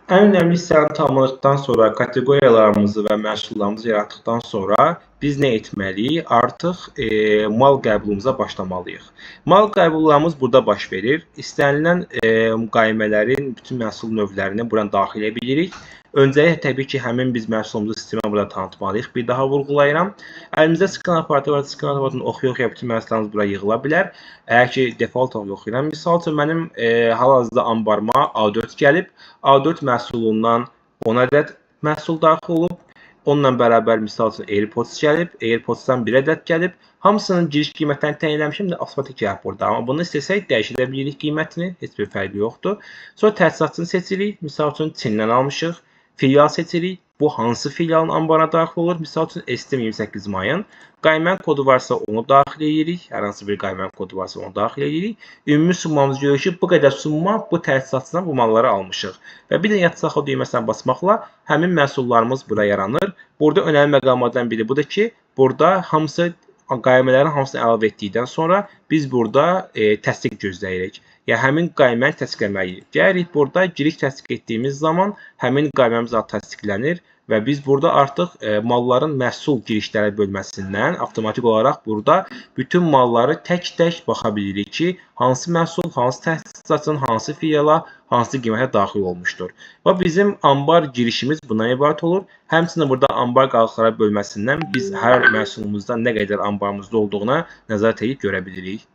Ən önəmli hissəni tamamladıqdan sonra, kateqoriyalarımızı və məhsullarımızı yaratdıqdan sonra biz nə etməliyik? Artıq mal qəbulumuza başlamalıyıq. Mal qəbullarımız burada baş verir. İstənilən qaymələrin bütün məhsul növlərini bura daxil edə bilirik. Öncəliklə təbii ki, həmin biz məhsulumuzu sistemə burada tanıtmalıyıq. Bir daha vurğulayıram. Əlimizdə skan aparatı var. Skan aparatını oxuya-oxuya bütün məhsullarımız bura yığıla bilər. Əgər ki, default olaraq oxuyuram. Misal üçün mənim hal-hazırda anbarıma A4 gəlib. A4 məhsulundan 10 ədəd məhsul daxil olub. Onunla bərabər misal üçün AirPods gəlib. AirPodsdan 1 ədəd gəlib. Hamısının giriş qiymətlərini təyin eləmişəm də avtomatik gəlib burada. Amma bunu istəsək dəyişə bilirik qiymətini. Heç bir fərqi yoxdur. Sonra təchizatçını seçirik. Misal üçün Çindən almışıq. Filial seçirik. Bu hansı filialın anbarına daxil olur? Misal üçün STM28 mayın. Qaymən kodu varsa onu daxil edirik. Hər hansı bir qaymən kodu varsa onu daxil edirik. Ümumi summamız görür ki, bu qədər summa bu təchizatçıdan bu malları almışıq. Və bir də yad saxla düyməsindən basmaqla həmin məhsullarımız bura yaranır. Burada önəmli məqamlardan biri budur ki, burada qaymələrin hamısını əlavə etdikdən sonra biz burada təsdiq gözləyirik. Yəni həmin qayməni təsdiqləməliyik. Gəlirik burada giriş təsdiq etdiyimiz zaman həmin qayməmiz təsdiqlənir və biz burada artıq malların məhsul girişləri bölməsindən avtomatik olaraq burada bütün malları tək-tək baxa bilirik ki, hansı məhsul, hansı təchizatın, hansı filiala, hansı qiymətə daxil olmuşdur. Və bizim anbar girişimiz bundan ibarət olur. Həmçinin burada anbar qalıqları bölməsindən biz hər məhsulumuzda nə qədər anbarımızda olduğuna nəzarət edib görə bilirik.